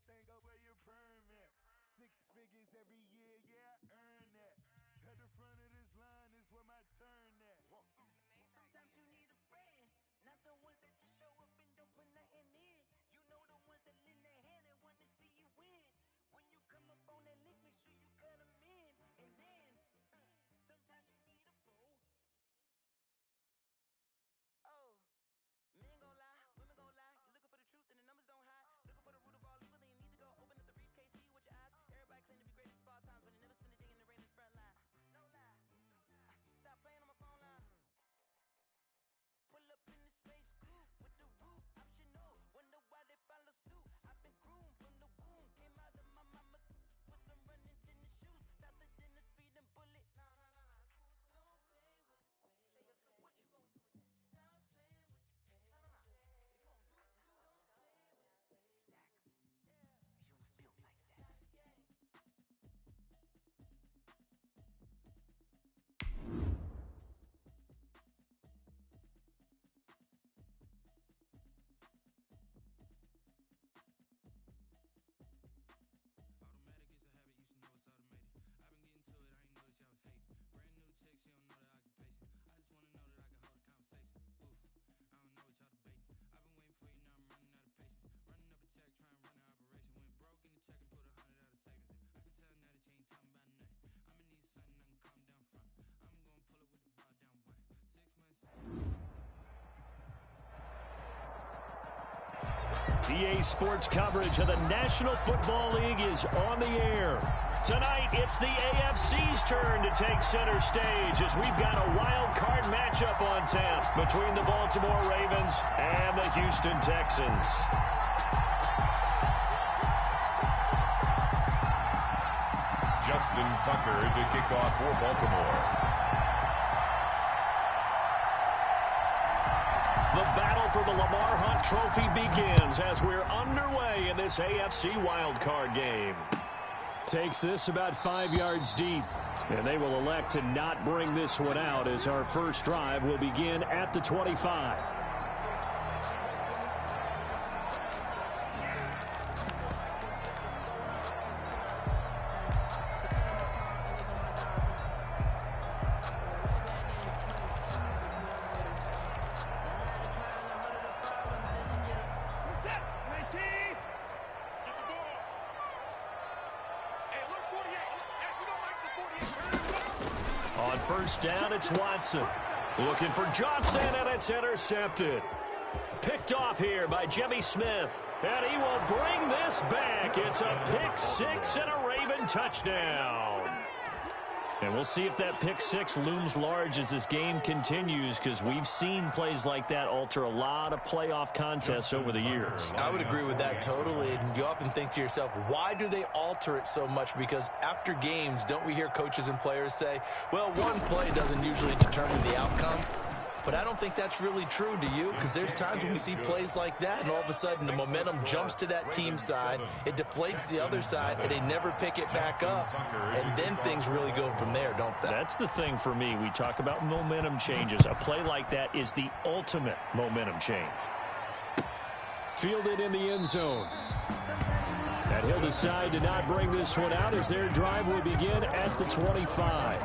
thing up where your permit. 6 figures every year, yeah, I earn that. At the front of this line is where my turn at. Sometimes you need a friend, not the ones that just show up and don't put nothing in. You know the ones that lend their hand and want to see you win. When you come up on that lick, make sure you cut them in. And then, sometimes you need a fool. Oh, men gon' lie, women gon' lie. You're looking for the truth and the numbers don't hide. Looking for the root of all evil, then you need to go open up the briefcase, see with your eyes. Everybody claim to be greatest of all times, but they never spend a day in the rain in the front line. No lie. Stop playing on my phone line. Pull up in the space coupe with the roof optional. Wonder why they follow suit. I've been groomed from the womb. Came out of my mama with some running tennis shoes. Faster than a speeding bullet. Nah, don't play with it, baby. Say yo, so what you gonna do with it? Stop playing with it, baby. If you gonna do it, don't play with it, baby. Exactly. Yeah. You was built like that. Automatic is a habit, you should know it's automated. I've been getting to it, I ain't noticed y'all was hating. Brand new chick, she don't know the occupation. I just wanna know that I can hold a conversation. Oof, I don't know what y'all debating. I've been waiting for you, now I'm running out of patience. Running up a check, trying to run an operation. Went broke in the check and put 100 out of savings in. I can tell now that you ain't talking about nothing. I'ma need something I can calm down from. I'm gonna pull it with the bar down one. 6 months. EA Sports coverage of the National Football League is on the air. Tonight, it's the AFC's turn to take center stage as we've got a wild card matchup on tap between the Baltimore Ravens and the Houston Texans. Justin Tucker to kick off for Baltimore. The battle for the Lamar Hunt Trophy begins as we're underway in this AFC wildcard game. Takes this about 5 yards deep, and they will elect to not bring this one out as our first drive will begin at the 25. On first down, it's Watson. Looking for Johnson, and it's intercepted. Picked off here by Jimmy Smith. And he will bring this back. It's a pick six and a Raven touchdown. And we'll see if that pick six looms large as this game continues, because we've seen plays like that alter a lot of playoff contests over the years. I would agree with that totally. And you often think to yourself, why do they alter it so much? Because after games, don't we hear coaches and players say, well, one play doesn't usually determine the outcome? But I don't think that's really true, do you? Because there's times when we see plays like that, and all of a sudden the momentum jumps to that team side, it deflates the other side, and they never pick it back up, and then things really go from there, don't they? That's the thing for me. We talk about momentum changes. A play like that is the ultimate momentum change. Fielded in the end zone. And he'll decide to not bring this one out as their drive will begin at the 25.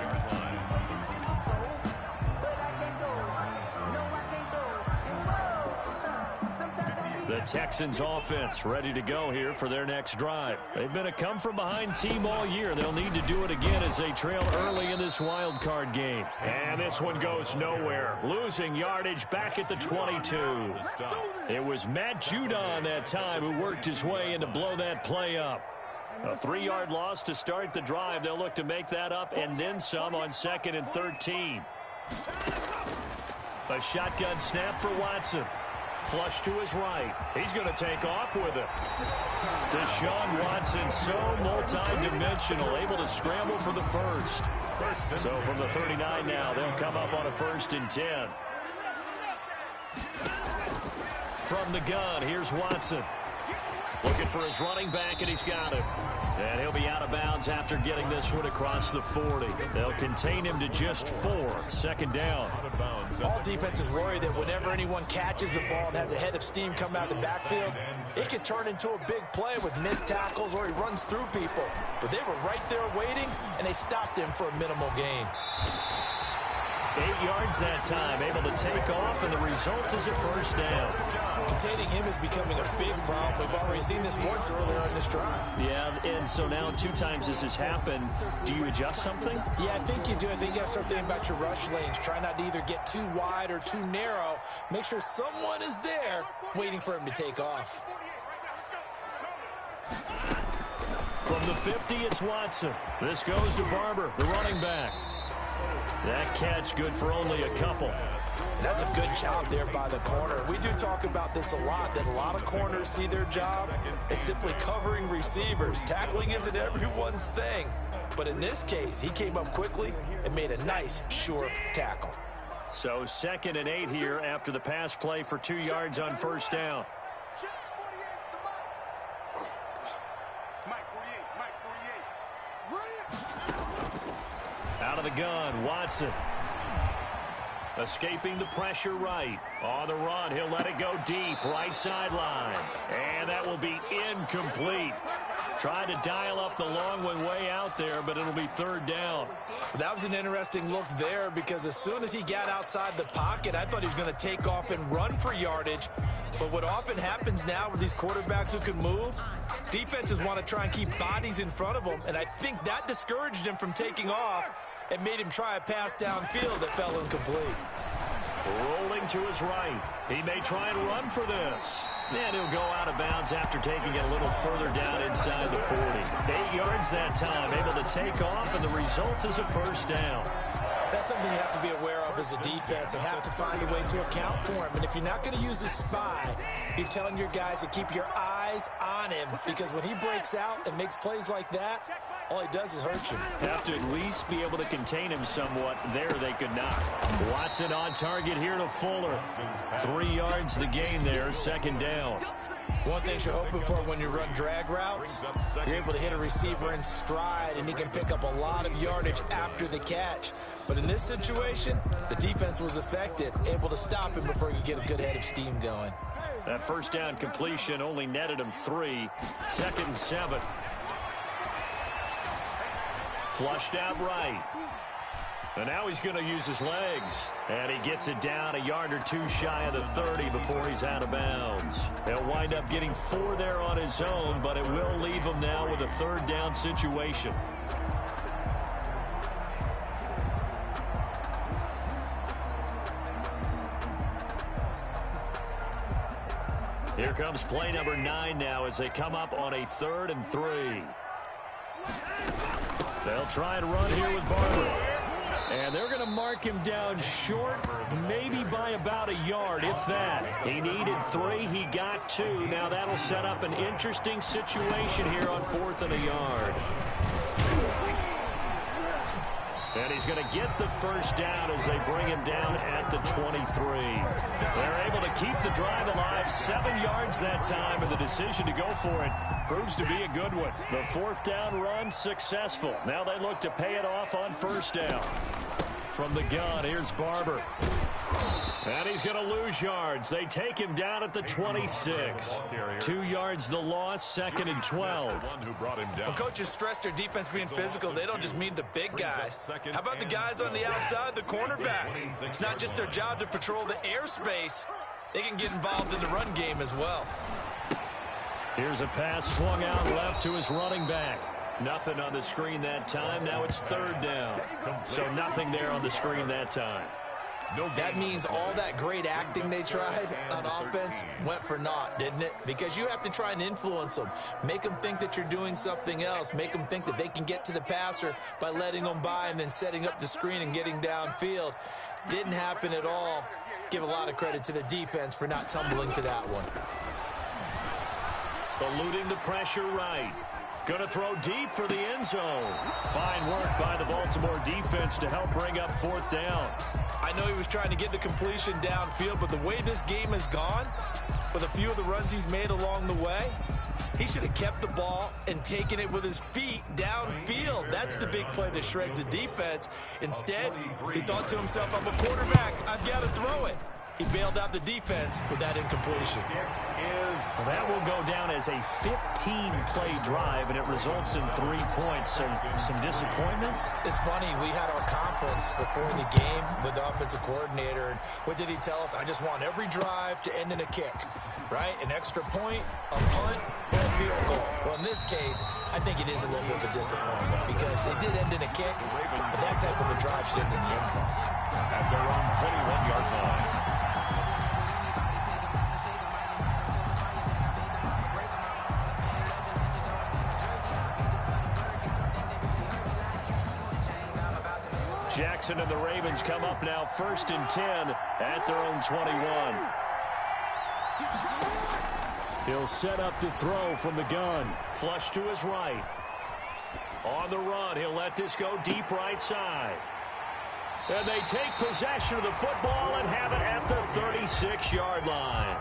The Texans offense ready to go here for their next drive. They've been a come-from-behind team all year. They'll need to do it again as they trail early in this wild card game. And this one goes nowhere. Losing yardage back at the 22. It was Matt Judon that time who worked his way in to blow that play up. A 3-yard loss to start the drive. They'll look to make that up and then some on 2nd and 13. A shotgun snap for Watson. Flush to his right. He's going to take off with it. Deshaun Watson, so multi-dimensional, able to scramble for the first. So from the 39 now, they'll come up on a 1st and 10. From the gun, here's Watson. Looking for his running back, and he's got it. And he'll be out of bounds after getting this one across the 40. They'll contain him to just 4. 2nd down. Out of bounds at defenses worry that whenever anyone catches the ball and has a head of steam come out of the backfield, it could turn into a big play with missed tackles or he runs through people. But they were right there waiting, and they stopped him for a minimal gain. 8 yards that time, able to take off, and the result is a first down. Containing him is becoming a big problem. We've already seen this once earlier in this drive. Yeah, and so now 2 times this has happened. Do you adjust something? Yeah, I think you do. I think you got to start thinking about your rush lanes. Try not to either get too wide or too narrow. Make sure someone is there waiting for him to take off. From the 50, it's Watson. This goes to Barber, the running back. That catch good for only a couple. That's a good job there by the corner. We do talk about this a lot, that a lot of corners see their job as simply covering receivers. Tackling isn't everyone's thing. But in this case, he came up quickly and made a nice, sure tackle. So 2nd and 8 here after the pass play for 2 yards on first down. Out of the gun, Watson. Escaping the pressure right. On the run, he'll let it go deep, right sideline. And that will be incomplete. Tried to dial up the long one way out there, but it'll be 3rd down. That was an interesting look there because as soon as he got outside the pocket, I thought he was going to take off and run for yardage. But what often happens now with these quarterbacks who can move, defenses want to try and keep bodies in front of them, and I think that discouraged him from taking off and made him try a pass downfield that fell incomplete. Rolling to his right. He may try and run for this. And he'll go out of bounds after taking it a little further down inside the 40. 8 yards that time, able to take off, and the result is a first down. That's something you have to be aware of as a defense and have to find a way to account for him. And if you're not going to use a spy, you're telling your guys to keep your eyes on him, because when he breaks out and makes plays like that, all he does is hurt you. Have to at least be able to contain him somewhat. There they could not. Watson on target here to Fuller. 3 yards the gain there, 2nd down. One thing you're hoping for when you run drag routes, you're able to hit a receiver in stride, and he can pick up a lot of yardage after the catch. But in this situation, the defense was effective, able to stop him before he could get a good head of steam going. That first down completion only netted him 3. 2nd and 7. Flushed out right. And now he's going to use his legs. And he gets it down a yard or 2 shy of the 30 before he's out of bounds. He'll wind up getting 4 there on his own, but it will leave him now with a 3rd down situation. Here comes play number 9 now as they come up on a 3rd and 3. They'll try and run here with Barber. And they're going to mark him down short, maybe by about a yard, if that. He needed 3. He got 2. Now that'll set up an interesting situation here on 4th and a yard. And he's going to get the first down as they bring him down at the 23. They're able to keep the drive alive. 7 yards that time, and the decision to go for it proves to be a good one. The 4th down run successful. Now they look to pay it off on first down. From the gun, here's Barber. And he's going to lose yards. They take him down at the 26. 2 yards the loss, 2nd and 12. When coaches stress their defense being physical, they don't just mean the big guys. How about the guys on the outside, the cornerbacks? It's not just their job to patrol the airspace. They can get involved in the run game as well. Here's a pass swung out left to his running back. Nothing on the screen that time. Now it's 3rd down. So nothing there on the screen that time. That means all that great acting they tried on offense went for naught, didn't it? Because you have to try and influence them. Make them think that you're doing something else. Make them think that they can get to the passer by letting them by and then setting up the screen and getting downfield. Didn't happen at all. Give a lot of credit to the defense for not tumbling to that one. Eluding the pressure right. Going to throw deep for the end zone. Fine work by the Baltimore defense to help bring up 4th down. I know he was trying to get the completion downfield, but the way this game has gone, with a few of the runs he's made along the way, he should have kept the ball and taken it with his feet downfield. That's the big play that shreds the defense. Instead, he thought to himself, I'm a quarterback. I've got to throw he bailed out the defense with that incompletion. Well, that will go down as a 15-play drive, and it results in 3 points. So some disappointment? It's funny. We had our conference before the game with the offensive coordinator, and what did he tell us? I just want every drive to end in a kick, right? An extra point, a punt, or a field goal. Well, in this case, I think it is a little bit of a disappointment because it did end in a kick, but that type of a drive should end in the end zone. At their own 21-yard line. Jackson and the Ravens come up now 1st and 10 at their own 21. He'll set up to throw from the gun. Flush to his right. On the run, he'll let this go deep right side. And they take possession of the football and have it at the 36-yard line.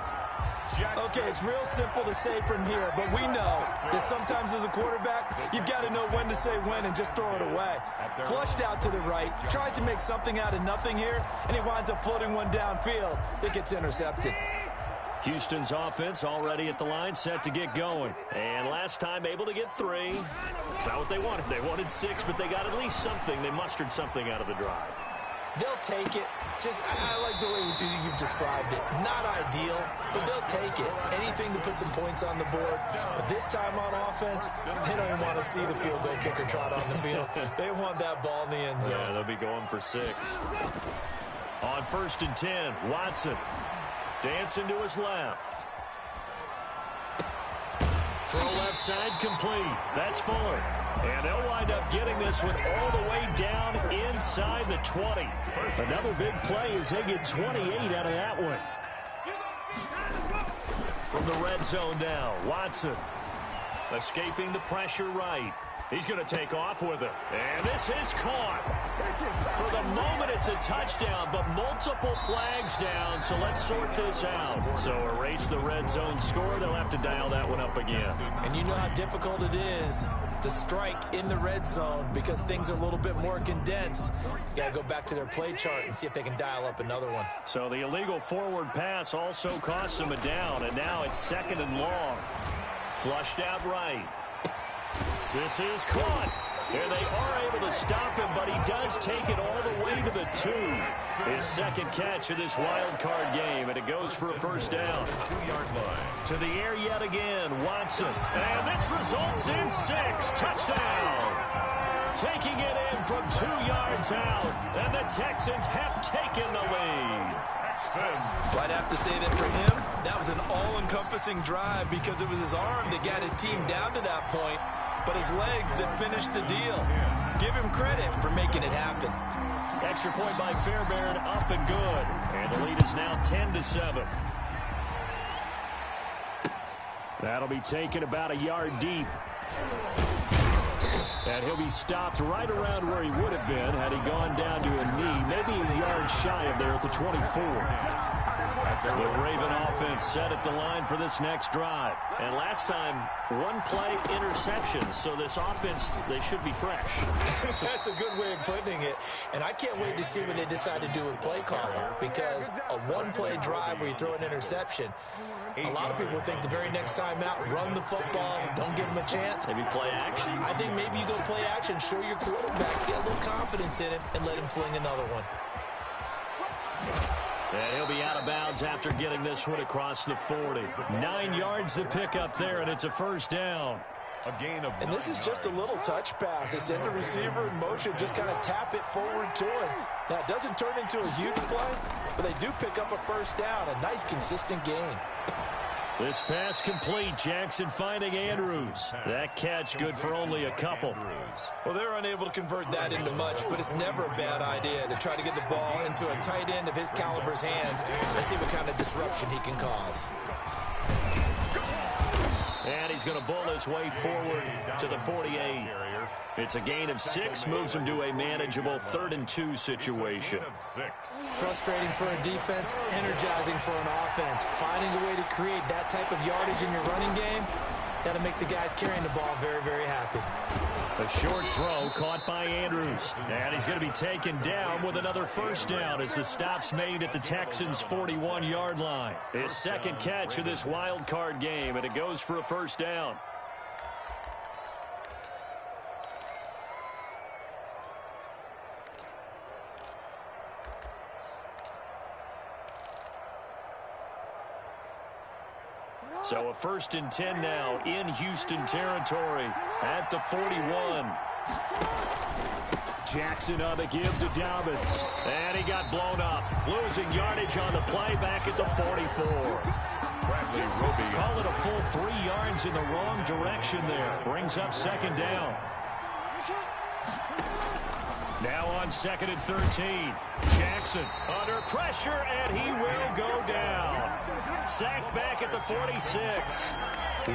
Okay, it's real simple to say from here, but we know that sometimes as a quarterback, you've got to know when to say when and just throw it away. Flushed out to the right, tries to make something out of nothing here, and he winds up floating one downfield that gets intercepted. Houston's offense already at the line, set to get going. And last time able to get 3. It's not what they wanted. They wanted 6, but they got at least something. They mustered something out of the drive. They'll take it. I like the way you've described it. Not ideal, but they'll take it. Anything to put some points on the board. But this time on offense, they don't even want to see the field goal kicker trot on the field. They want that ball in the end zone. Yeah, they'll be going for 6. On 1st and 10, Watson dancing to his left. Throw left side complete. That's Fuller. And they'll wind up getting this one all the way down inside the 20. Another big play as they get 28 out of that one. From the red zone now, Watson escaping the pressure right. He's going to take off with it. And this is caught. For the moment, it's a touchdown, but multiple flags down, so let's sort this out. So erase the red zone score. They'll have to dial that one up again. And you know how difficult it is to strike in the red zone because things are a little bit more condensed. You got to go back to their play chart and see if they can dial up another one. So the illegal forward pass also costs them a down, and now it's 2nd and long. Flushed out right. This is caught. And they are able to stop him, but he does take it all the way to the 2. His second catch of this wild card game, and it goes for a 1st down. 2-yard line. To the air yet again, Watson. And this results in 6. Touchdown. Taking it in from 2 yards out, and the Texans have taken the lead. I'd have to say that for him, that was an all-encompassing drive because it was his arm that got his team down to that point, but his legs that finished the deal. Give him credit for making it happen. Extra point by Fairbairn, up and good. And the lead is now 10-7. That'll be taken about a yard deep. And he'll be stopped right around where he would have been had he gone down to a knee, maybe a yard shy of there at the 24. The Raven offense set at the line for this next drive. And last time, 1 play interception. So this offense, they should be fresh. That's a good way of putting it. And I can't wait to see what they decide to do with play calling. Because a 1-play drive where you throw an interception, a lot of people think the very next time out, run the football, don't give them a chance. Maybe play action. I think maybe you go play action, show your quarterback, get a little confidence in him, and let him fling another one. And he'll be out of bounds after getting this one across the 40. 9 yards to pick up there, and it's a 1st down. A gain of 9 And this is just a little touch pass. They send the receiver in motion, just kind of tap it forward to him. Now, it doesn't turn into a huge play, but they do pick up a 1st down. A nice, consistent game. This pass complete. Jackson finding Andrews. That catch good for only a couple. Well, they're unable to convert that into much, but it's never a bad idea to try to get the ball into a tight end of his caliber's hands and see what kind of disruption he can cause. And he's going to bull his way forward to the 48. It's a gain of 6, moves him to a manageable 3rd and 2 situation. Frustrating for a defense, energizing for an offense. Finding a way to create that type of yardage in your running game, that'll make the guys carrying the ball very, very happy. A short throw caught by Andrews. And he's going to be taken down with another first down as the stop's made at the Texans' 41-yard line. His second catch of this wild card game, and it goes for a first down. So a 1st and 10 now in Houston territory at the 41. Jackson on the give to Dobbins. And he got blown up. Losing yardage on the play back at the 44. Bradley Roby. Call it a full 3 yards in the wrong direction there. Brings up second down. Now on 2nd and 13. Jackson under pressure, and he will go down. Sacked back at the 46.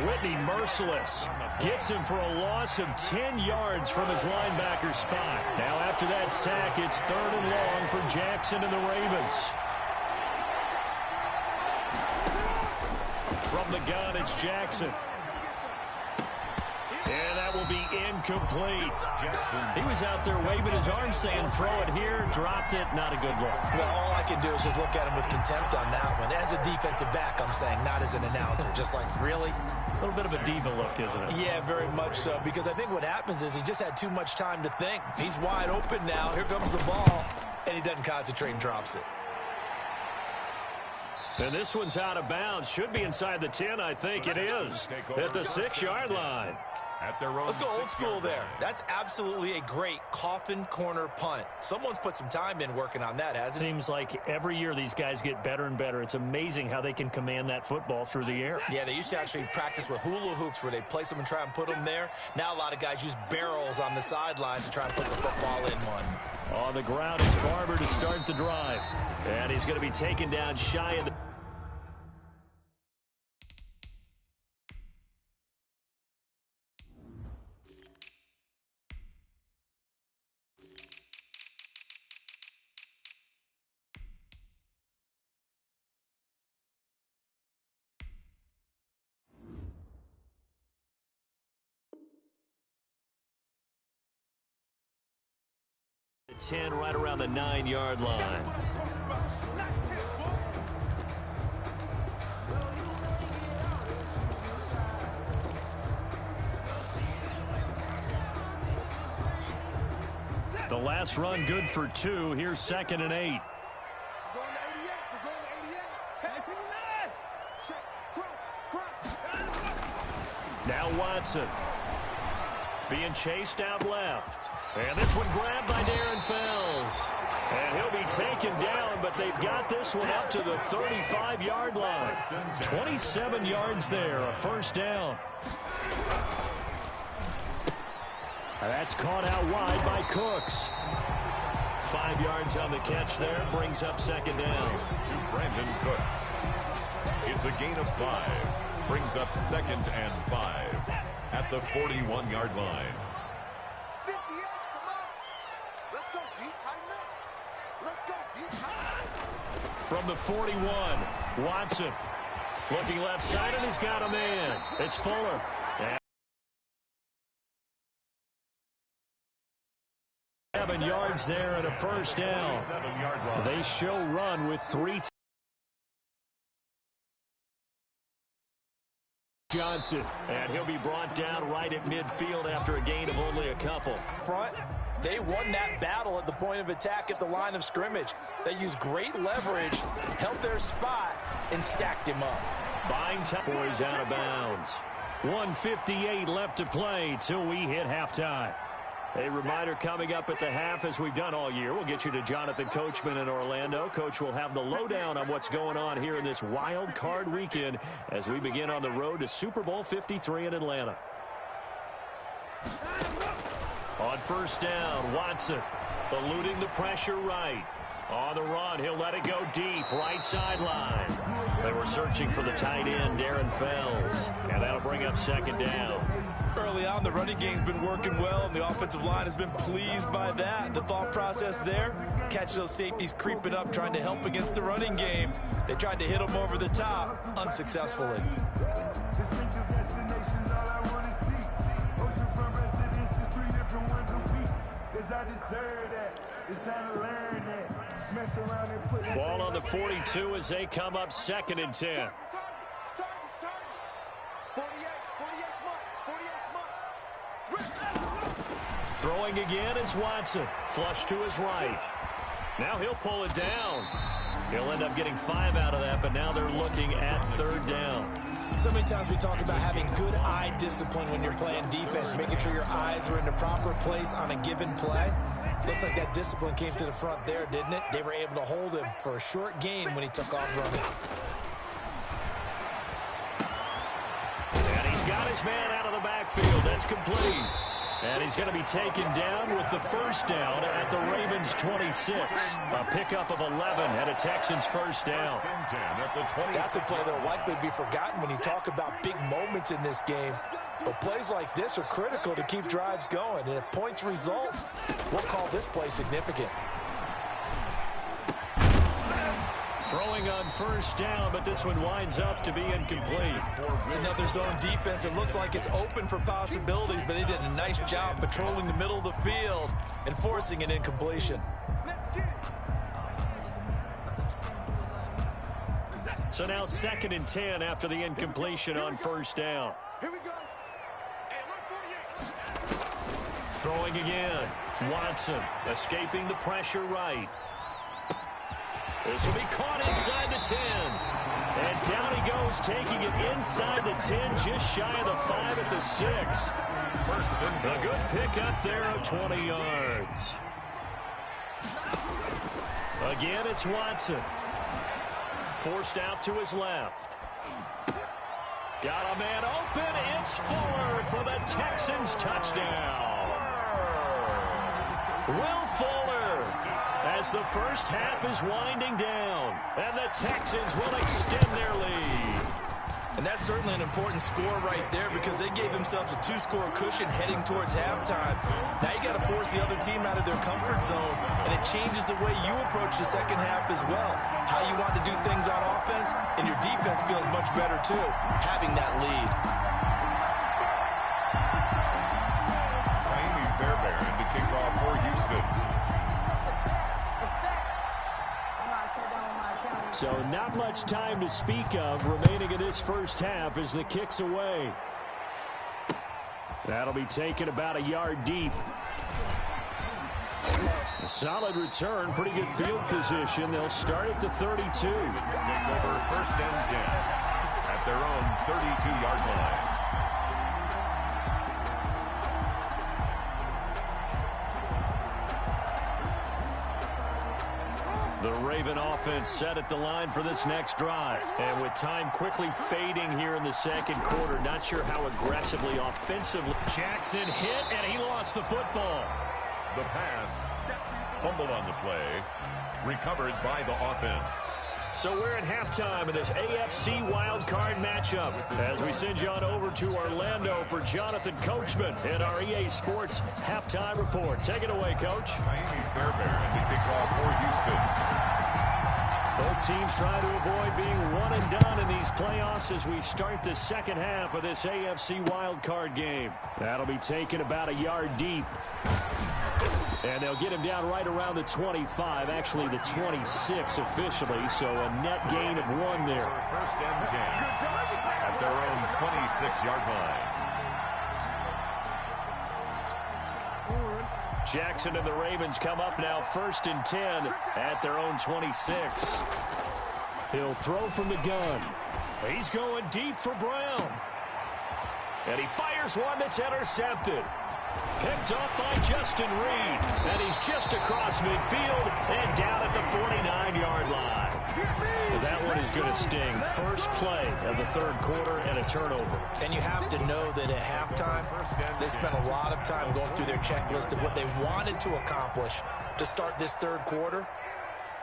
Whitney merciless. Gets him for a loss of 10 yards from his linebacker spot. Now after that sack, it's 3rd and long for Jackson and the Ravens. From the gun, it's Jackson. And that will be incomplete. Jackson. He was out there waving his arms saying, throw it here, dropped it, not a good look. Well, all I can do is just look at him with contempt on that one. As a defensive back, I'm saying, not as an announcer. Just like, really? A little bit of a diva look, isn't it? Yeah, very much so. Because I think what happens is he just had too much time to think. He's wide open now. Here comes the ball. And he doesn't concentrate and drops it. And this one's out of bounds. Should be inside the 10, I think it is. At the 6-yard line. At their own. Let's go old school there. That's absolutely a great coffin corner punt. Someone's put some time in working on that, hasn't it? Seems like every year these guys get better and better. It's amazing how they can command that football through the air. Yeah, they used to actually practice with hula hoops where they place them and try and put them there. Now a lot of guys use barrels on the sidelines to try and put the football in one. On the ground, it's Barber to start the drive. And he's going to be taken down shy of the... The 10 right around the 9-yard line. The last run good for 2. Here's 2nd and 8. Now Watson. Being chased out left. And this one grabbed by Darren Fells. And he'll be taken down, but they've got this one up to the 35-yard line. 27 yards there, a first down. And that's caught out wide by Cooks. 5 yards on the catch there, brings up second down. To Brandon Cooks. It's a gain of 5. Brings up 2nd and 5 at the 41-yard line. From the 41, Watson looking left side, and he's got a man. It's Fuller. And 7 yards there and a first down. They show run with 3. Johnson, and he'll be brought down right at midfield after a gain of only a couple. Front, they won that battle at the point of attack at the line of scrimmage. They used great leverage, held their spot, and stacked him up. Buying time for he's out of bounds. 1:58 left to play till we hit halftime. A reminder coming up at the half, as we've done all year. We'll get you to Jonathan Coachman in Orlando. Coach will have the lowdown on what's going on here in this wild card weekend as we begin on the road to Super Bowl 53 in Atlanta. On first down, Watson eluding the pressure right. On the run, he'll let it go deep, right sideline. They were searching for the tight end, Darren Fells, and that'll bring up second down. Early on, the running game's been working well, and the offensive line has been pleased by that. The thought process there, catch those safeties creeping up, trying to help against the running game. They tried to hit them over the top, unsuccessfully. 42 as they come up 2nd and 10. Throwing again is Watson. Flush to his right. Now he'll pull it down. He'll end up getting 5 out of that, but now they're looking at 3rd down. So many times we talk about having good eye discipline when you're playing defense, making sure your eyes are in the proper place on a given play. Looks like that discipline came to the front there, didn't it? They were able to hold him for a short gain when he took off running. And he's got his man out of the backfield. That's complete. And he's going to be taken down with the 1st down at the Ravens' 26. A pickup of 11 and a Texans 1st down. That's a play that will likely be forgotten when you talk about big moments in this game. But plays like this are critical to keep drives going. And if points result, we'll call this play significant. Throwing on 1st down, but this one winds up to be incomplete. It's another zone defense. It looks like it's open for possibilities, but they did a nice job patrolling the middle of the field and forcing an incompletion. So now 2nd and 10 after the incompletion on 1st down. Throwing again. Watson escaping the pressure right. This will be caught inside the 10. And down he goes, taking it inside the 10, just shy of the 5 at the 6. A good pickup there of 20 yards. Again, it's Watson. Forced out to his left. Got a man open. It's Fuller for the Texans touchdown. Will Fuller, as the 1st half is winding down, and the Texans will extend their lead. And that's certainly an important score right there because they gave themselves a 2-score cushion heading towards halftime. Now you got to force the other team out of their comfort zone, and it changes the way you approach the 2nd half as well. How you want to do things on offense, and your defense feels much better too, having that lead. Fairbairn to kick off for Houston. So not much time to speak of remaining in this 1st half as the kick's away. That'll be taken about a yard deep. A solid return, pretty good field position. They'll start at the 32. Take over 1st and 10 at their own 32-yard line. The Raven offense set at the line for this next drive. And with time quickly fading here in the 2nd quarter, not sure how aggressively offensively. Jackson hit, and he lost the football. The pass, fumbled on the play, recovered by the offense. So we're at halftime of this AFC wildcard matchup as we send you on over to Orlando for Jonathan Coachman in our EA Sports halftime report. Take it away, Coach. Miami Fairbairn to kick off for Houston. Both teams try to avoid being one and done in these playoffs as we start the 2nd half of this AFC wildcard game. That'll be taken about a yard deep. And they'll get him down right around the 25, actually the 26 officially, so a net gain of 1 there. 1st and 10 at their own 26-yard line. Jackson and the Ravens come up now 1st and 10 at their own 26. He'll throw from the gun. He's going deep for Brown. And he fires one that's intercepted. Picked up by Justin Reed, and he's just across midfield and down at the 49-yard line. That one is going to sting. First play of the 3rd quarter and a turnover. And you have to know that at halftime, they spent a lot of time going through their checklist of what they wanted to accomplish to start this 3rd quarter.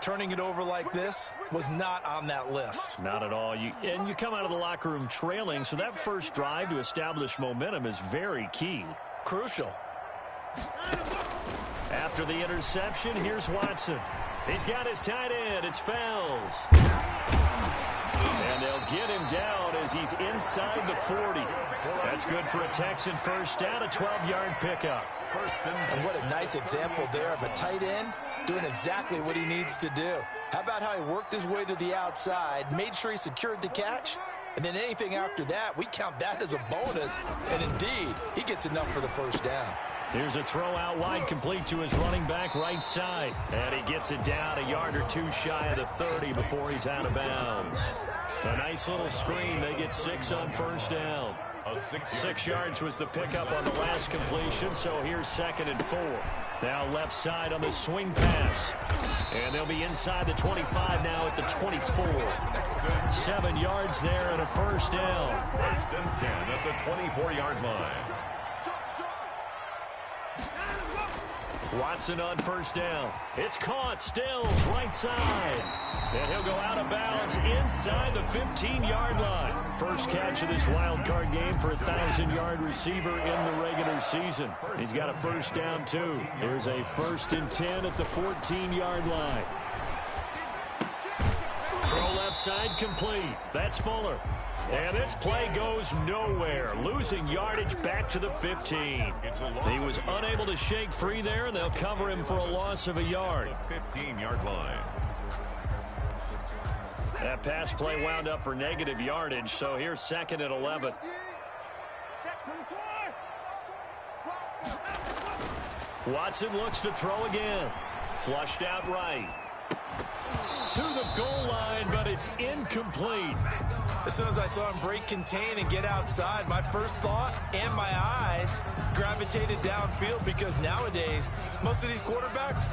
Turning it over like this was not on that list. Not at all. You come out of the locker room trailing, so that first drive to establish momentum is very key. Crucial. After the interception, here's Watson. He's got his tight end. It's Fells. And they'll get him down as he's inside the 40. That's good for a Texan 1st down, a 12-yard pickup. And what a nice example there of a tight end doing exactly what he needs to do. How about how he worked his way to the outside, made sure he secured the catch, and then anything after that, we count that as a bonus. And indeed, he gets enough for the first down. Here's a throw out wide, complete to his running back right side. And he gets it down a yard or two shy of the 30 before he's out of bounds. A nice little screen. They get 6 on first down. 6 yards was the pickup on the last completion, so here's 2nd and 4. Now left side on the swing pass. And they'll be inside the 25 now at the 24. 7 yards there and a first down. 1st and 10 at the 24-yard line. Watson on first down. It's caught. Stills right side. And he'll go out of bounds inside the 15-yard line. First catch of this wild card game for a 1,000-yard receiver in the regular season. He's got a first down, too. Here's a 1st and 10 at the 14-yard line. Throw left side complete. That's Fuller. And this play goes nowhere. Losing yardage back to the 15. He was unable to shake free there, and they'll cover him for a loss of a yard. 15-yard line. That pass play wound up for negative yardage, so here's 2nd and 11. Watson looks to throw again. Flushed out right. To the goal line, but it's incomplete. As soon as I saw him break contain and get outside, my first thought and my eyes gravitated downfield, because nowadays, most of these quarterbacks,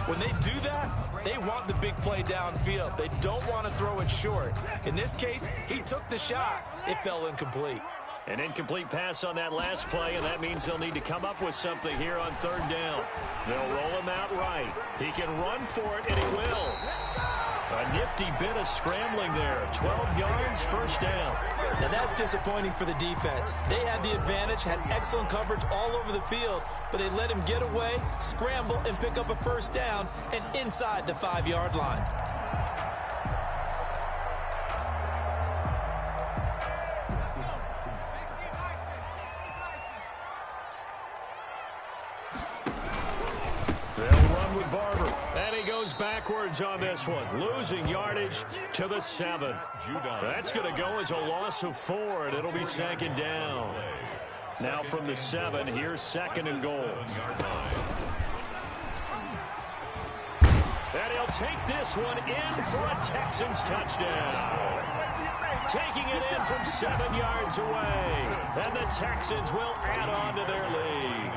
when they do that, they want the big play downfield. They don't want to throw it short. In this case, he took the shot. It fell incomplete. An incomplete pass on that last play, and that means they'll need to come up with something here on 3rd down. They'll roll him out right. He can run for it, and he will. A nifty bit of scrambling there. 12 yards, first down. Now that's disappointing for the defense. They had the advantage, had excellent coverage all over the field, but they let him get away, scramble, and pick up a first down, and inside the 5-yard line. Backwards on this one, losing yardage to the 7. That's going to go as a loss of 4, and it'll be 2nd down. Now from the 7, here's 2nd and goal. And he'll take this one in for a Texans touchdown. Taking it in from 7 yards away. And the Texans will add on to their lead.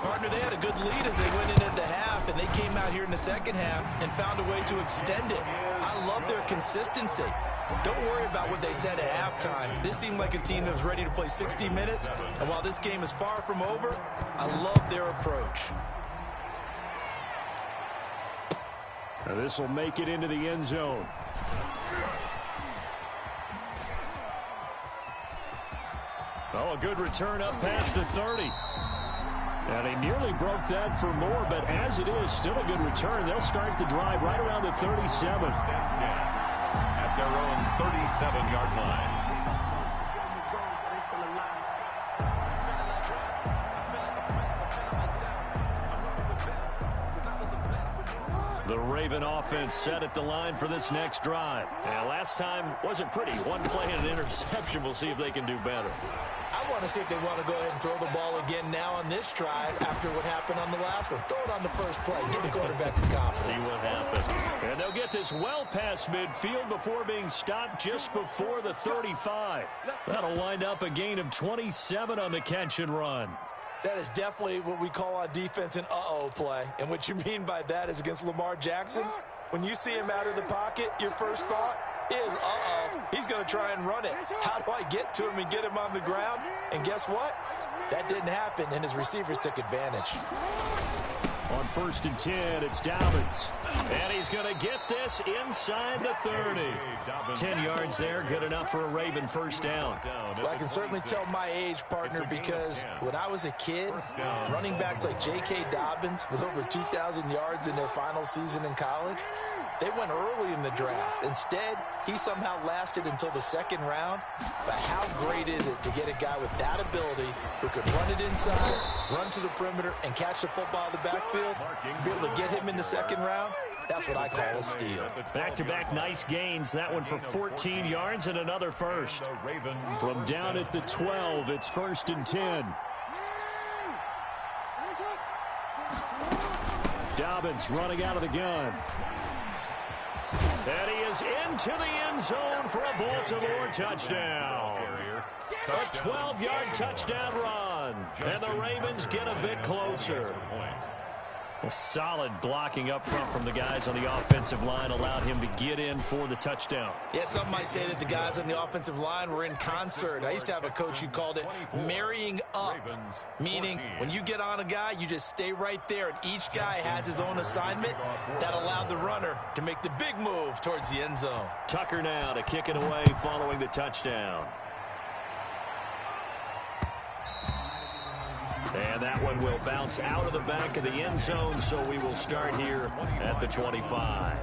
Partner, they had a good lead as they went in at the half, and they came out here in the second half and found a way to extend it. I love their consistency. Don't worry about what they said at halftime. This seemed like a team that was ready to play 60 minutes, and while this game is far from over, I love their approach. Now this will make it into the end zone. Oh, a good return up past the 30. And he nearly broke that for more, but as it is, still a good return. They'll start the drive right around the 37. At their own 37-yard line. The Raven offense set at the line for this next drive. And last time wasn't pretty. One play and an interception. We'll see if they can do better. I want to see if they want to go ahead and throw the ball again now on this drive after what happened on the last one. Throw it on the first play. Give the quarterback some confidence. See what happens. And they'll get this well past midfield before being stopped just before the 35. That'll wind up a gain of 27 on the catch and run. That is definitely what we call on defense an uh-oh play. And what you mean by that is against Lamar Jackson, when you see him out of the pocket, your first thought is, uh-oh, he's going to try and run it. How do I get to him and get him on the ground? And guess what? That didn't happen, and his receivers took advantage. On 1st and 10, it's Dobbins. And he's going to get this inside the 30. 10 yards there, good enough for a Raven first down. Well, I can certainly tell my age, partner, because when I was a kid, running backs like J.K. Dobbins with over 2,000 yards in their final season in college, They went early in the draft. Instead, he somehow lasted until the second round. But how great is it to get a guy with that ability who could run it inside, run to the perimeter, and catch the football in the backfield? Be able to get him in the second round? That's what I call a steal. Back-to-back nice gains. That one for 14 yards and another first. From down at the 12, it's 1st and 10. Dobbins running out of the gun. And he is into the end zone for a Baltimore touchdown. A 12-yard touchdown run. And the Ravens get a bit closer. A solid blocking up front from the guys on the offensive line allowed him to get in for the touchdown. Yeah, some might say that the guys on the offensive line were in concert. I used to have a coach who called it marrying up, meaning when you get on a guy, you just stay right there, and each guy has his own assignment. That allowed the runner to make the big move towards the end zone. Tucker now to kick it away following the touchdown. And that one will bounce out of the back of the end zone, so we will start here at the 25.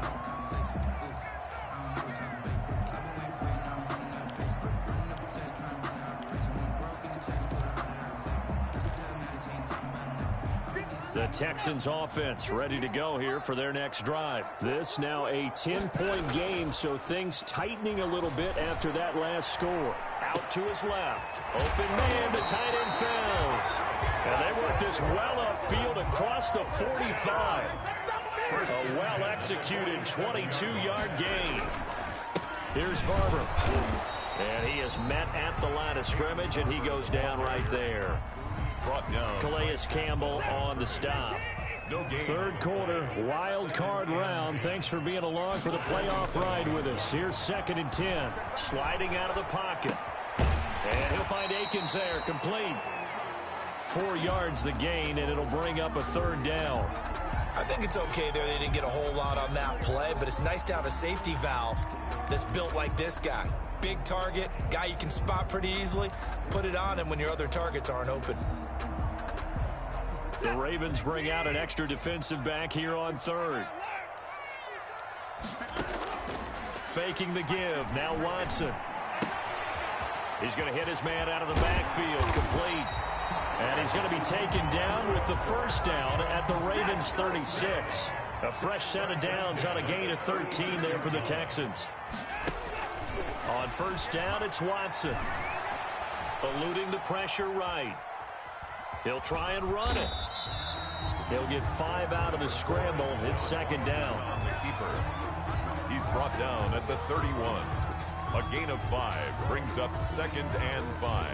The Texans offense ready to go here for their next drive. This now a 10-point game, so things tightening a little bit after that last score. Out to his left. Open man, the tight end fails. And they work this well upfield across the 45. A well-executed 22-yard gain. Here's Barber. And he is met at the line of scrimmage, and he goes down right there. Brought down. Calais Campbell on the stop. Third quarter, wild card round. Thanks for being along for the playoff ride with us. Here's 2nd and 10. Sliding out of the pocket. And he'll find Akins there, complete. 4 yards the gain, and it'll bring up a 3rd down. I think it's okay there. They didn't get a whole lot on that play, but it's nice to have a safety valve that's built like this guy. Big target, guy you can spot pretty easily. Put it on him when your other targets aren't open. The Ravens bring out an extra defensive back here on 3rd. Faking the give. Now Watson. He's going to hit his man out of the backfield. Complete. And he's going to be taken down with the 1st down at the Ravens 36. A fresh set of downs on a gain of 13 there for the Texans. On 1st down, it's Watson. Eluding the pressure right. He'll try and run it. He'll get 5 out of the scramble. It's 2nd down. He's brought down at the 31. A gain of 5 brings up 2nd and 5.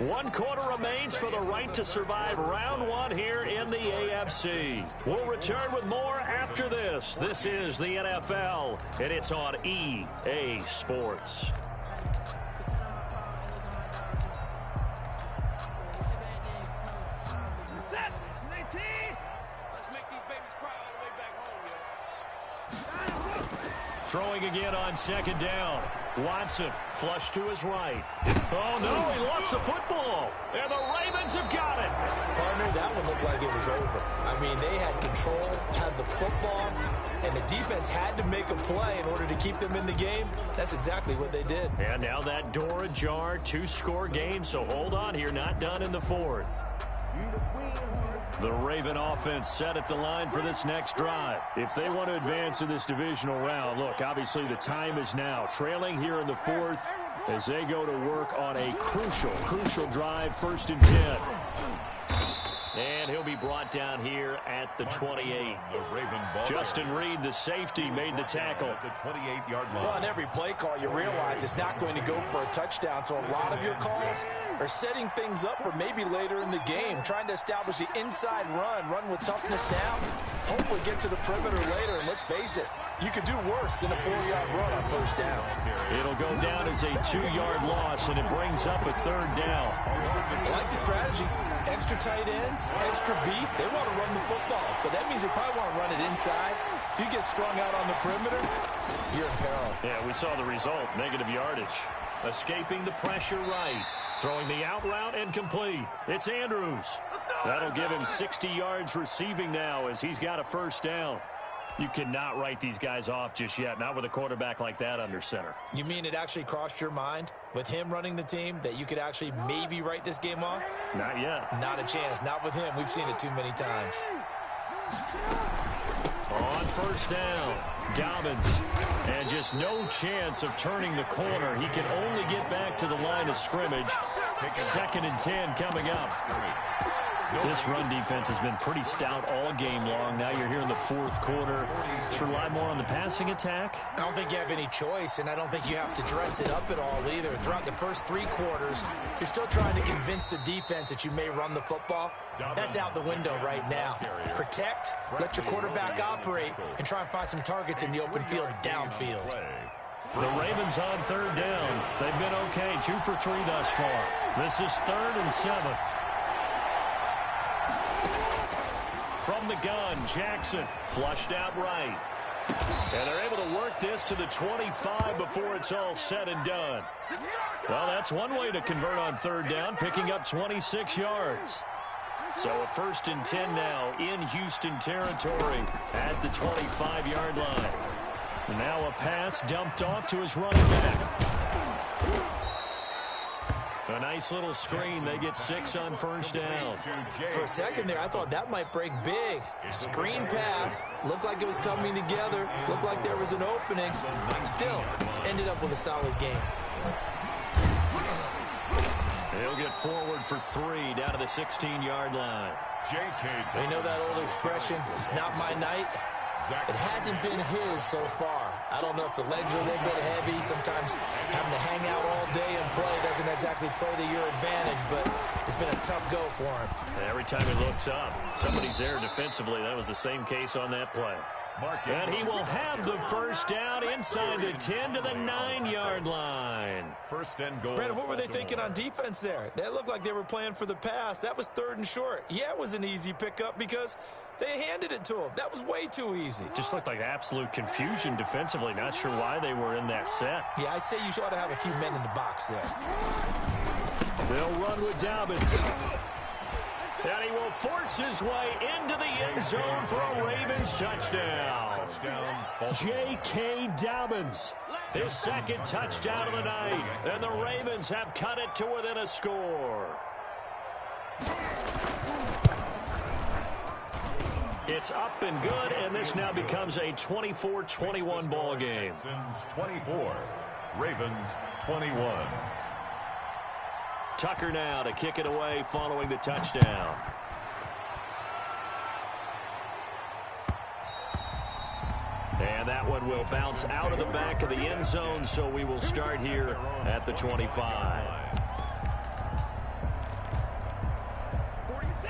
1 quarter remains for the right to survive round 1 here in the AFC. We'll return with more after this. This is the NFL, and it's on EA Sports. Throwing again on 2nd down. Watson, flush to his right. Oh, no, he lost the football. And the Ravens have got it. Partner, that one looked like it was over. I mean, they had control, had the football, and the defense had to make a play in order to keep them in the game. That's exactly what they did. And now that door ajar, 2-score game, so hold on here, not done in the 4th. The Raven offense set at the line for this next drive. If they want to advance in this divisional round, look, obviously the time is now. Trailing here in the 4th as they go to work on a crucial drive, 1st and 10. And he'll be brought down here at the 28. Justin Reed, the safety, made the tackle. At the 28-yard line. Well, on every play call, you realize it's not going to go for a touchdown. So a lot of your calls are setting things up for maybe later in the game, trying to establish the inside run with toughness now, hopefully get to the perimeter later. And let's face it, you could do worse than a 4-yard run on 1st down. It'll go down as a 2-yard loss, and it brings up a 3rd down. I like the strategy. Extra tight ends, extra beef. They want to run the football, but that means they probably want to run it inside. If you get strung out on the perimeter, you're in peril. Yeah, we saw the result, negative yardage. Escaping the pressure right. Throwing the out route and complete. It's Andrews. That'll give him 60 yards receiving now as he's got a first down. You cannot write these guys off just yet, not with a quarterback like that under center. You mean it actually crossed your mind with him running the team that you could actually maybe write this game off? Not yet. Not a chance. Not with him. We've seen it too many times. On first down, Dobbins. And just no chance of turning the corner. He can only get back to the line of scrimmage. 2nd and 10 coming up. This run defense has been pretty stout all game long. Now you're here in the 4th quarter. Let's rely more on the passing attack. I don't think you have any choice, and I don't think you have to dress it up at all either. Throughout the first 3 quarters, you're still trying to convince the defense that you may run the football. That's out the window right now. Protect, let your quarterback operate, and try and find some targets in the open field downfield. The Ravens on 3rd down. They've been okay, 2 for 3 thus far. This is 3rd and 7. From the gun, Jackson flushed out right. And they're able to work this to the 25 before it's all said and done. Well, that's one way to convert on 3rd down, picking up 26 yards. So a 1st and 10 now in Houston territory at the 25-yard line. Now a pass dumped off to his running back. A nice little screen. They get 6 on 1st down. For a second there, I thought that might break big. Screen pass. Looked like it was coming together. Looked like there was an opening. Still, ended up with a solid game. He'll get forward for 3 down to the 16-yard line. You know that old expression, it's not my night? It hasn't been his so far. I don't know if the legs are a little bit heavy. Sometimes having to hang out all day and play doesn't exactly play to your advantage, but it's been a tough go for him. Every time he looks up, somebody's there defensively. That was the same case on that play. And he will have the first down inside the 10 to the 9-yard line. 1st and goal. Brandon, what were they thinking on defense there? They looked like they were playing for the pass. That was 3rd and short. Yeah, it was an easy pickup because they handed it to him. That was way too easy. Just looked like absolute confusion defensively. Not sure why they were in that set. Yeah, I'd say you ought to have a few men in the box there. They'll run with Dobbins. And he will force his way into the end zone for a Ravens touchdown. J.K. Dobbins, his 2nd touchdown of the night. And the Ravens have cut it to within a score. It's up and good, and this now becomes a 24-21 ball game. 24, Ravens 21. Tucker now to kick it away following the touchdown. And that one will bounce out of the back of the end zone, so we will start here at the 25.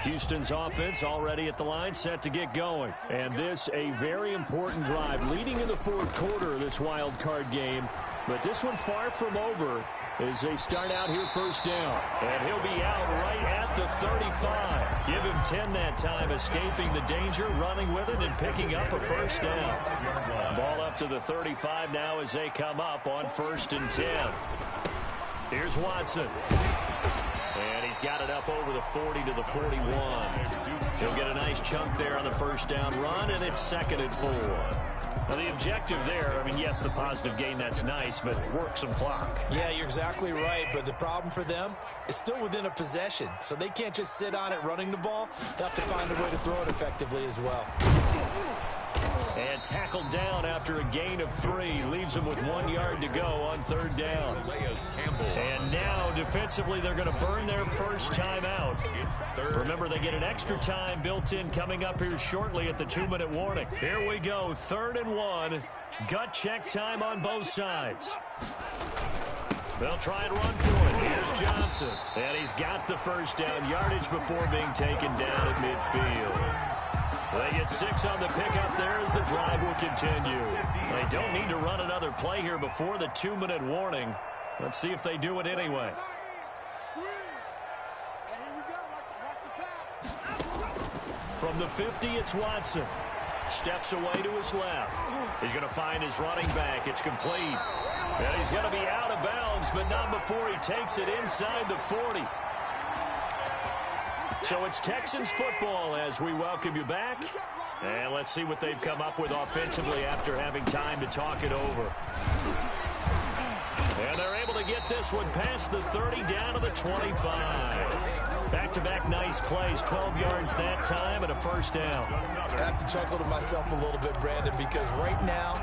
Houston's offense already at the line, set to get going. And this a very important drive leading in the 4th quarter of this wild card game. But this one far from over as they start out here 1st down. And he'll be out right at the 35. Give him 10 that time, escaping the danger, running with it, and picking up a 1st down. Ball up to the 35 now as they come up on 1st and 10. Here's Watson. And he's got it up over the 40 to the 41. He'll get a nice chunk there on the 1st down run, and it's 2nd and 4. Now, the objective there, I mean, yes, the positive gain, that's nice, but work some clock. Yeah, you're exactly right, but the problem for them is still within a possession, so they can't just sit on it running the ball. They have to find a way to throw it effectively as well. And tackled down after a gain of 3. Leaves him with 1 yard to go on 3rd down. And now, defensively, they're going to burn their first time out. Remember, they get an extra time built in coming up here shortly at the 2-minute warning. Here we go, 3rd and 1. Gut check time on both sides. They'll try and run for it. Here's Johnson. And he's got the first down yardage before being taken down at midfield. They get 6 on the pickup there as the drive will continue. They don't need to run another play here before the 2-minute warning. Let's see if they do it anyway. From the 50, it's Watson. Steps away to his left. He's going to find his running back. It's complete. And he's going to be out of bounds, but not before he takes it inside the 40. So it's Texans football as we welcome you back. And let's see what they've come up with offensively after having time to talk it over. And they're able to get this one past the 30 down to the 25. Back-to-back nice plays, 12 yards that time and a first down. I have to chuckle to myself a little bit, Brandon, because right now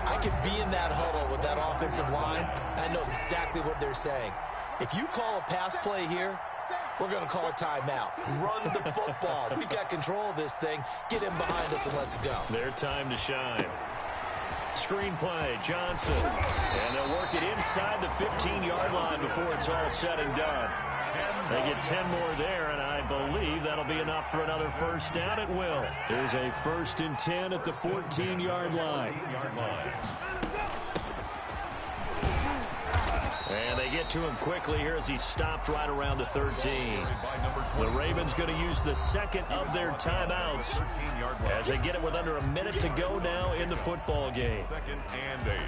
I could be in that huddle with that offensive line. I know exactly what they're saying. If you call a pass play here, we're going to call a timeout. Run the football. We've got control of this thing. Get him behind us and let's go. Their time to shine. Screenplay, Johnson. And they'll work it inside the 15-yard line before it's all said and done. They get 10 more there, and I believe that'll be enough for another first down. It will. Here's a 1st and 10 at the 14-yard line. And they get to him quickly here as he stopped right around the 13. The Ravens going to use the second of their timeouts as they get it with under a minute to go now in the football game. 2nd and 8.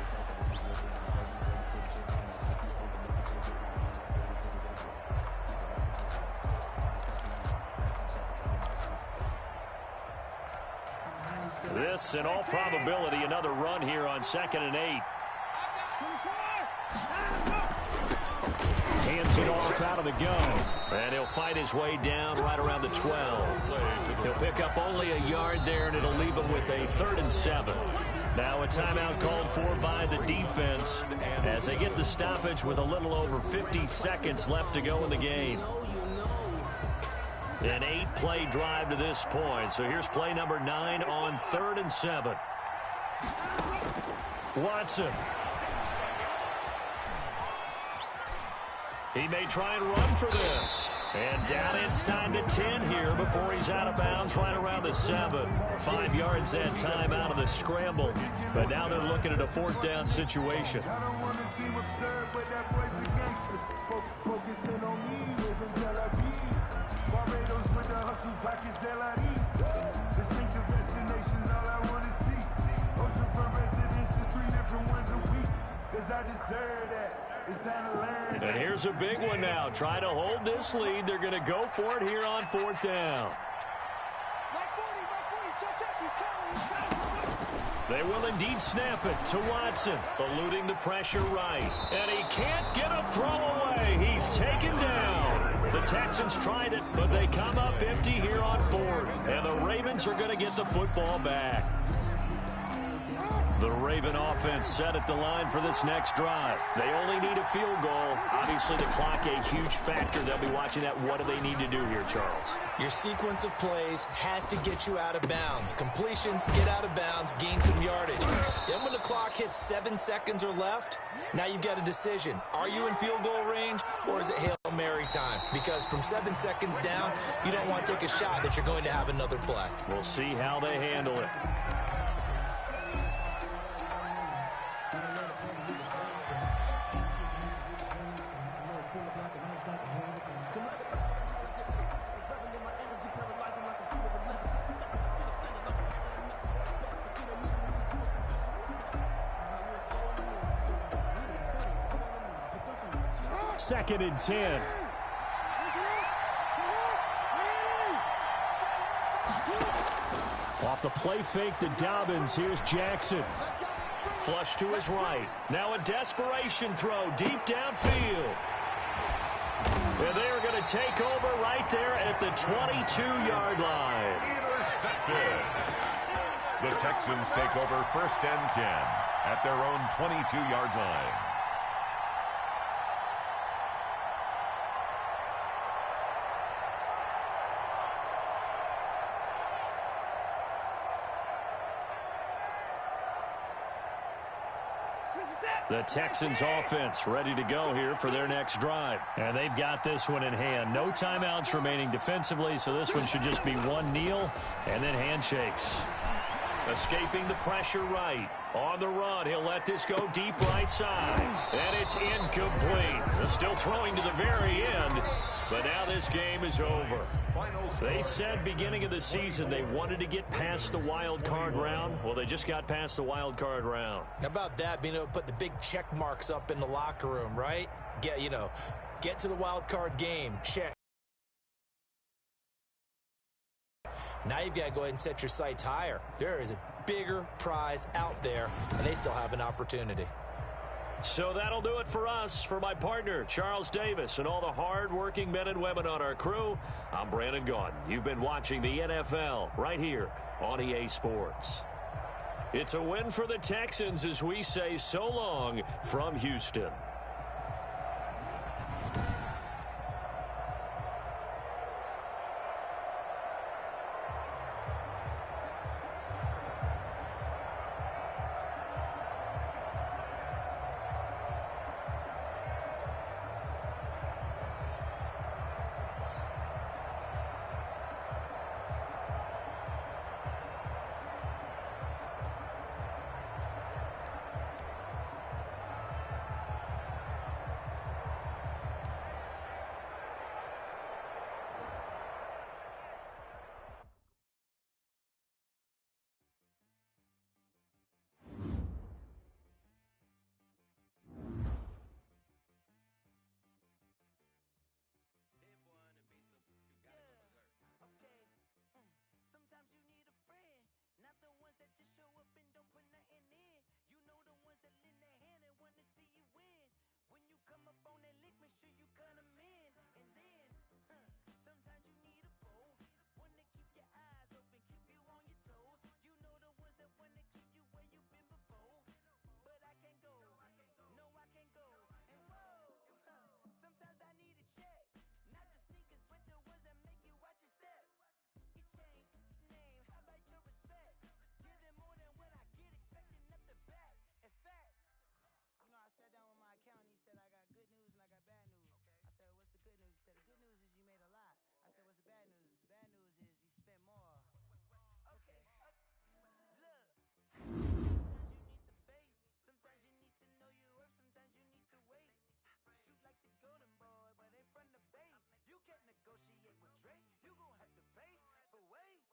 This, in all probability, another run here on 2nd and 8. Hands it off out of the gun. And he'll fight his way down right around the 12. He'll pick up only a yard there, and it'll leave him with a 3rd and 7. Now a timeout called for by the defense as they get the stoppage with a little over 50 seconds left to go in the game. An 8-play drive to this point. So here's play number 9 on 3rd and 7. Watson. He may try and run for this. And down inside the 10 here before he's out of bounds right around the 7. 5 yards that time out of the scramble. But now they're looking at a 4th down situation. I don't want to seem absurd, but that boy's a gangster. Focusing on me, live in Tel Aviv. Barbados with the hustle pockets, LIDs. Distinctive destinations, all I want to see. Oceanfront residences, 3 different ones a week. Cause I deserve that. It's time to learn. And here's a big one now. Try to hold this lead. They're going to go for it here on 4th down. They will indeed snap it to Watson, eluding the pressure right. And he can't get a throw away. He's taken down. The Texans tried it, but they come up empty here on 4th. And the Ravens are going to get the football back. The Raven offense set at the line for this next drive. They only need a field goal. Obviously, the clock a huge factor. They'll be watching that. What do they need to do here, Charles? Your sequence of plays has to get you out of bounds. Completions, get out of bounds, gain some yardage. Then when the clock hits 7 seconds or left, now you've got a decision. Are you in field goal range, or is it Hail Mary time? Because from 7 seconds down, you don't want to take a shot that you're going to have another play. We'll see how they handle it. Second and 10. Off the play fake to Dobbins. Here's Jackson. Flush to his right. Now a desperation throw deep downfield. And they are going to take over right there at the 22-yard line. The Texans take over 1st and 10 at their own 22-yard line. The Texans offense ready to go here for their next drive. And they've got this one in hand. No timeouts remaining defensively, so this one should just be one kneel and then handshakes. Escaping the pressure right. On the run, he'll let this go deep right side. And it's incomplete. Still throwing to the very end. But now this game is over. They said beginning of the season they wanted to get past the wild card round. Well, they just got past the wild card round. How about that, being able to put the big check marks up in the locker room, right? Get to the wild card game. Check. Now you've got to go ahead and set your sights higher. There is a bigger prize out there, and they still have an opportunity. So that'll do it for us. For my partner, Charles Davis, and all the hard-working men and women on our crew, I'm Brandon Gaudin. You've been watching the NFL right here on EA Sports. It's a win for the Texans as we say so long from Houston. Sometimes you need a friend, not the ones that just show up and don't put nothing in. You know the ones that lend their hand and want to see you win. When you come up on that lick, make sure you cut them in. And then, sometimes you need a foe, one to keep your eyes open, keep you on your toes. You know the ones that want to keep you where you've been before. But I can't go, no I can't go. And whoa, sometimes I need a check, not the sneakers, but the ones that make you watch your step. Your chain, name, how about your respect? Give them more than what I get, expecting up the back. In fact, I sat down with my accountant, he said I got good news and I got bad news. I said, what's the good news? He said, the good news is you made a lot. I said, what's the bad news? The bad news is you spent more. Okay, look. Sometimes you need the faith, sometimes you need to know your worth, sometimes you need to wait. Shoot like the golden boy, but ain't from the bay. You can't negotiate with Drake, you gon' have to pay for wait.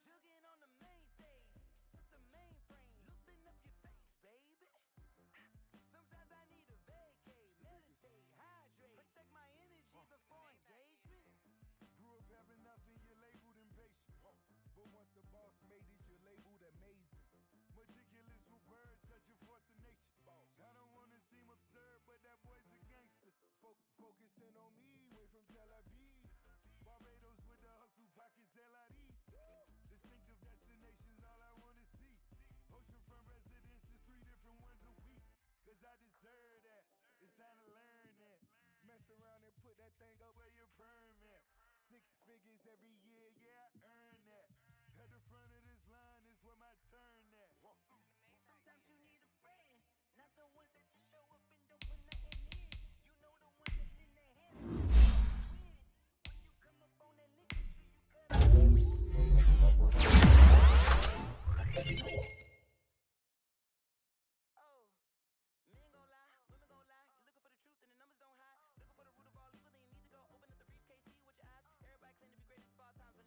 Jugging on the main stage, with the mainframe, loosen up your face, baby. Sometimes I need a vacate, meditate, hydrate, protect my energy before engagement. Grew up having nothing, you're labeled impatient. But once the boss made it, you're labeled amazing. Meticulous with words, such a force of nature. I don't wanna seem absurd, but that boy's a gangster. Focusing on me, way from Tel Aviv. Barbados with the hustle pockets, LIDs. Distinctive destinations, all I wanna see. Oceanfront residences, 3 different ones a week. Cause I deserve that, it's time to learn that. Mess around and put that thing up where your perm at. 6 figures every year, yeah, I earn that. At the front of this line is where my turn at. Sometimes you need a friend, not the ones that just show up and don't put nothing in. You know the ones that lend their hand and want to see you win. When you come up on that lick, make sure you cut them in. Oh, men gon' lie, women gon' lie. You looking for the truth and the numbers don't hide. Looking for the root of all evil, then you need to go open up the briefcase, see with your eyes. Everybody claim to be greatest of all times, but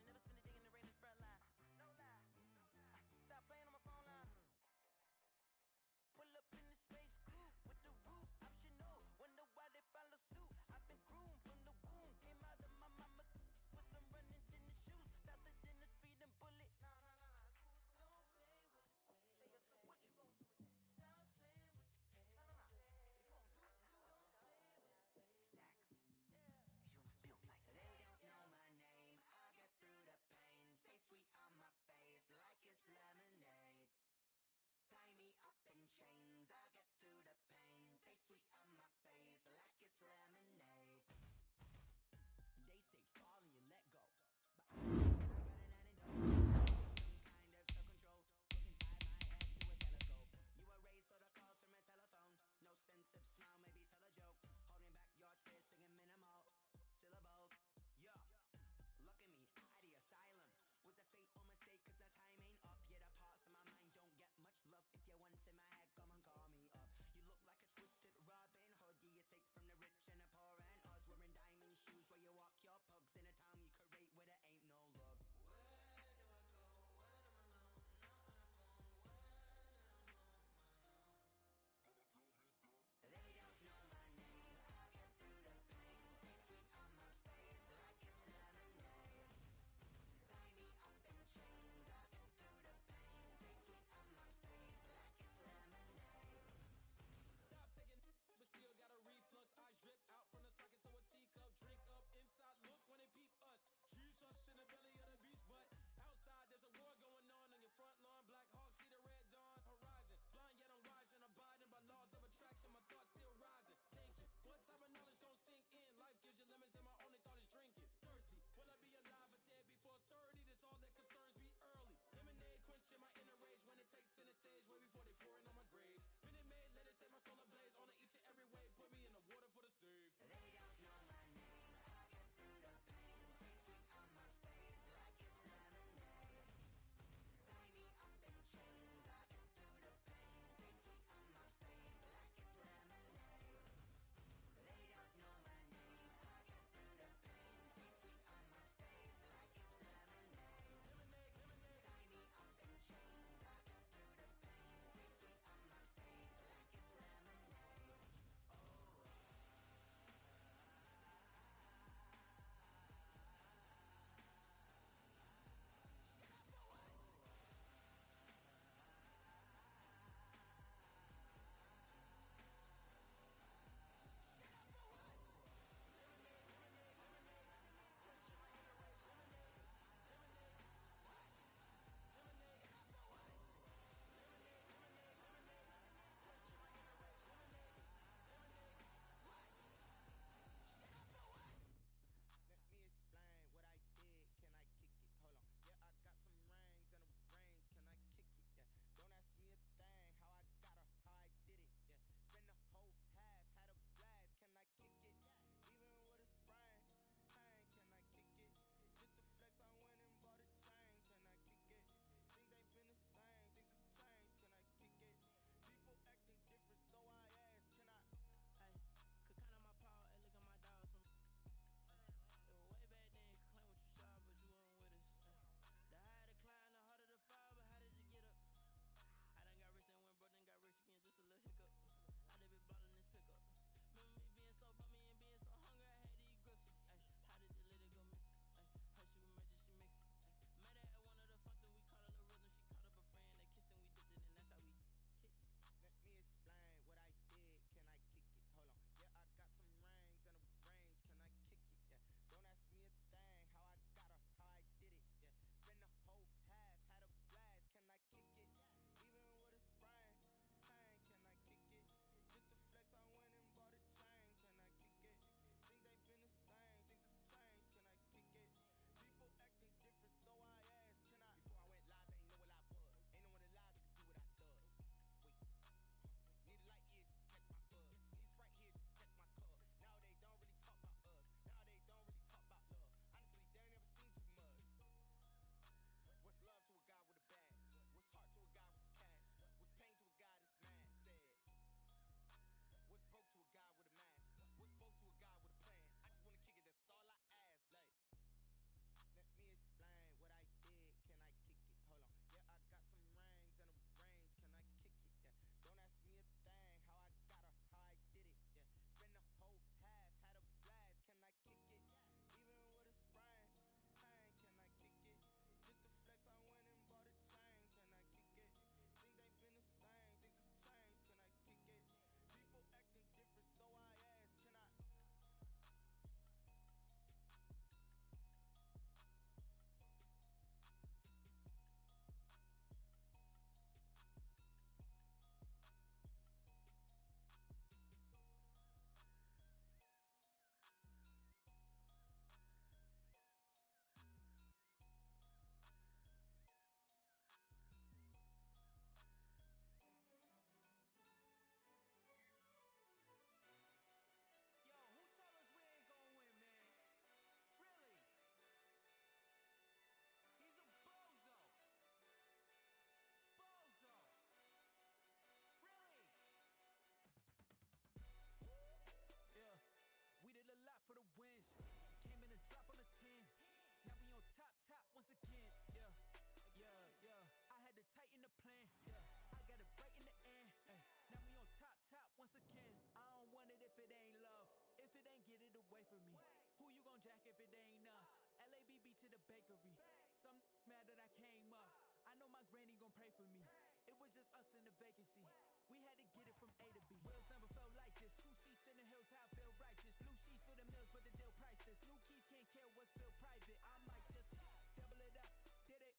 jack if it ain't us. LABB to the bakery. Some mad that I came up. I know my granny gon' pray for me. It was just us in the vacancy. We had to get it from A to B. Wheels never felt like this. 2 seats in the hills, how I feel righteous. Blue sheets for the mills, but the deal priceless. New keys can't care what's still private. I might just double it up. Did it?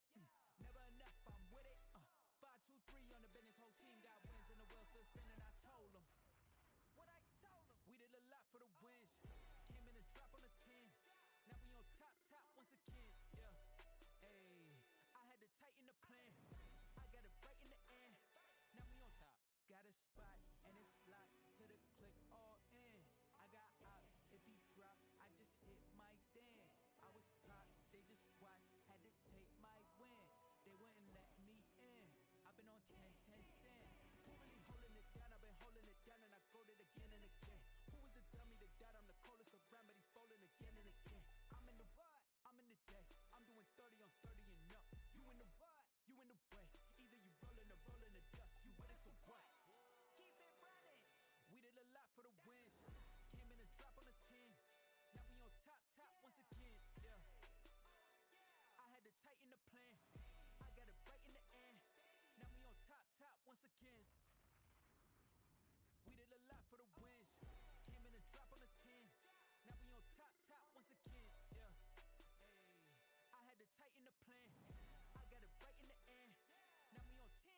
Never enough, I'm with it. 5, 2, 3 on the business. Whole team got wins and the wheels still spinning. I told them what I told them. We did a lot for the wins. Came in and drop on the 10. Now we on top once again. Yeah. Hey, I had to tighten the plan. I got it right in the end. Now we on top. Got a spot and it's locked to the click all in. I got ops, if he drop, I just hit my dance. I was top, they just watched, had to take my wins. They wouldn't let me in. I've been on 10 cents. Who really holding it down? I've been holding it down and I go it again and again. Who was the dummy that died? I'm the coldest around, but he folding again and again. I'm in the what? I'm in the day. I'm doing 30 on 30 and up. You in the what? You in the way. Either you rolling or rolling the dust. You with it, so what? Keep it running. We did a lot for the wins. Came in and drop on the 10. Now we on top once again. Yeah. I had to tighten the plan. I got it right in the end. Now we on top once again. We did a lot for the wins. Came in and drop on the 10. Now we on top once again. Yeah. Hey, I had to tighten the plan. I got it right in the end. Now we on 10.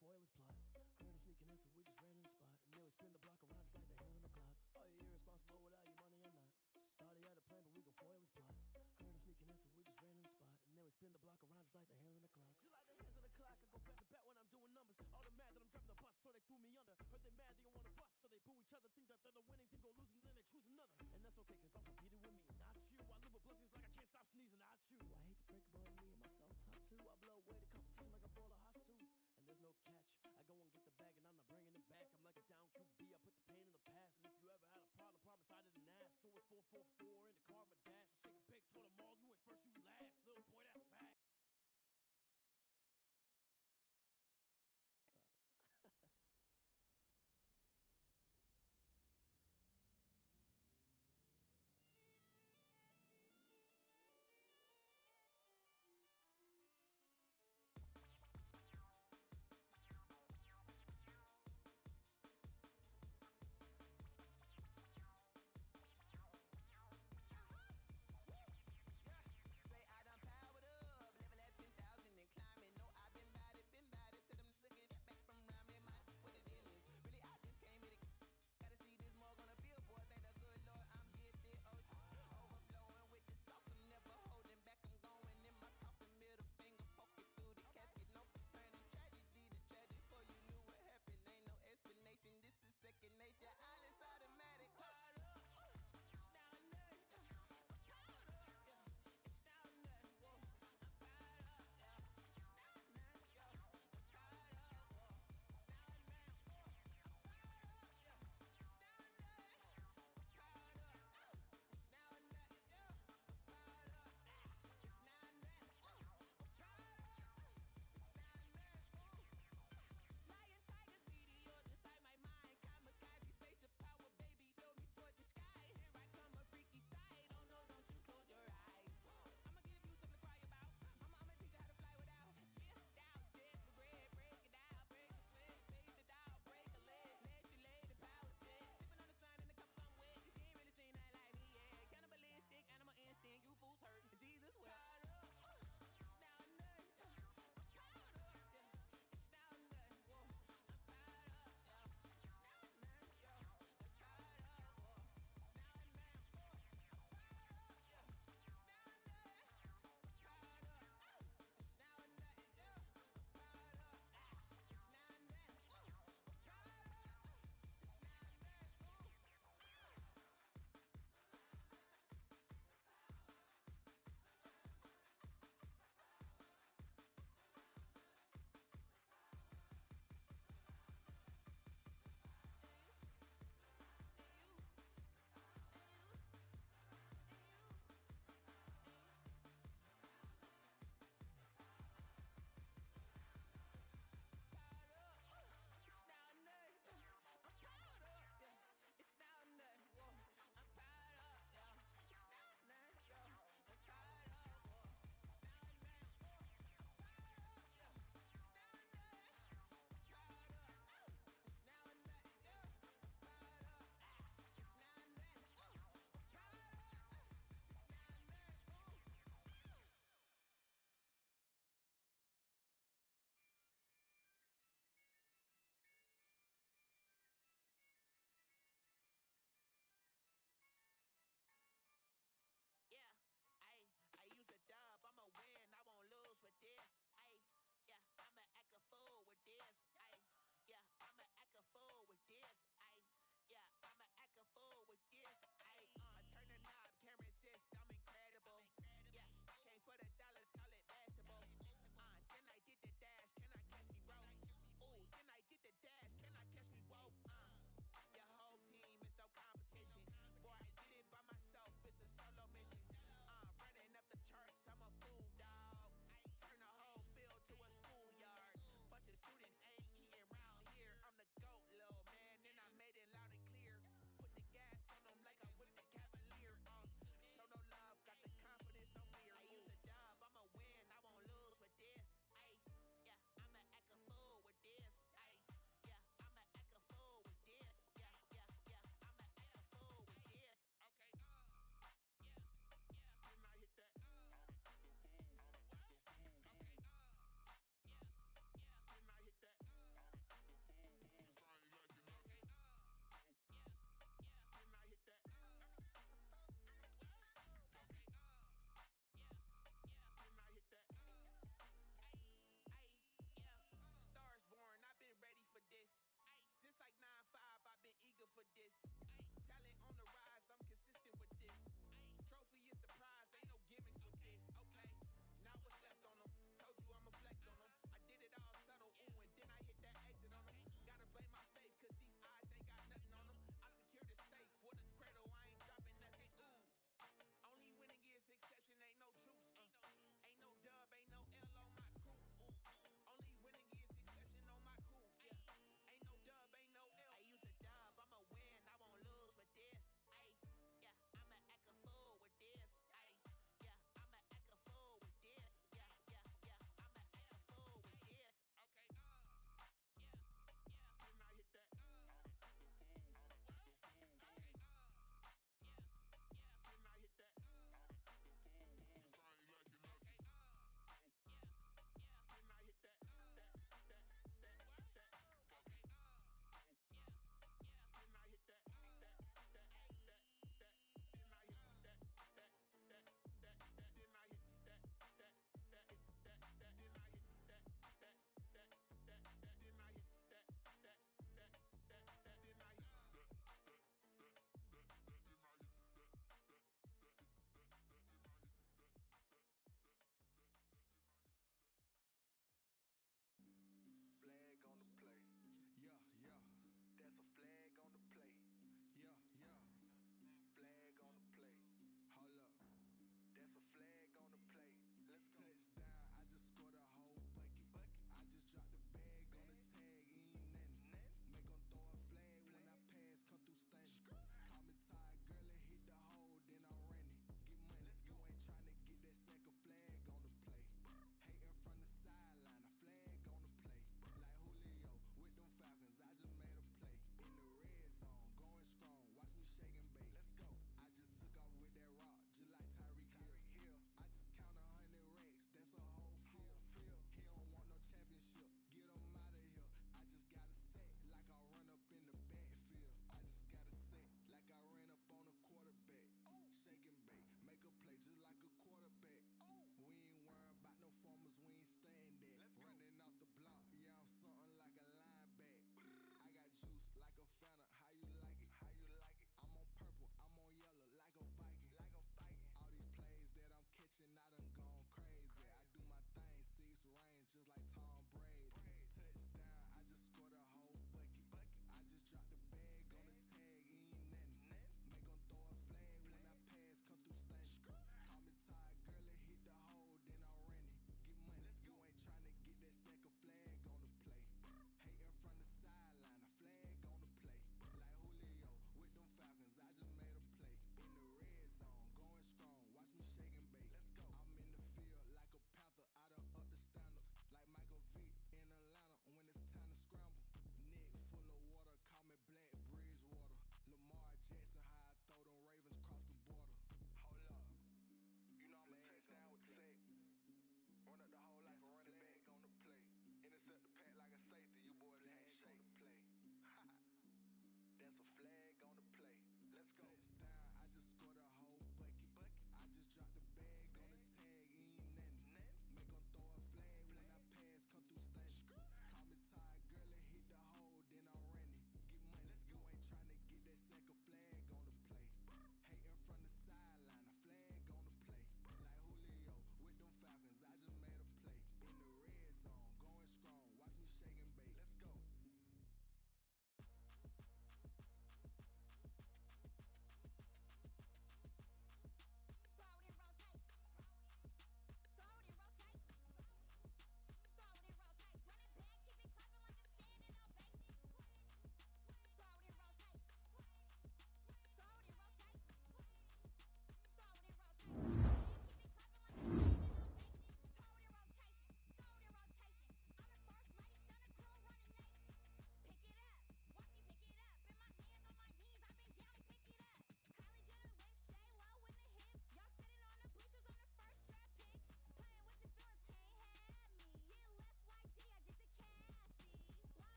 foil his plot. Heard him sneaking in, so we just ran in the spot. And then we spin the block around just like the hell in the clock. Are you irresponsible without your money or not? Thought he had a plan, but we gon' foil his plot. Heard him sneaking in, so we just ran in the spot. And then we spin the block around just like the hands on the clock. Just like the hands on the clock, I go back to back when I'm doing numbers. All the mad that I'm driving the bus, so they threw me under. Heard they mad, they don't wanna bust, so they boo each other. Think that they're the winning team, go losing, then they choose another. And that's okay, cause I'm competing with me, not you. I live with blessings like I can't stop sneezing, not you. I hate to break it, but me and myself top two. I blow away the competition like a bowl of hot soup. And there's no catch. I go and get the bag and I'm not bringing it back. I'm like a down QB. I put the pain in the past. And if you ever had a problem, promise I didn't ask. So it's 4-4-4 and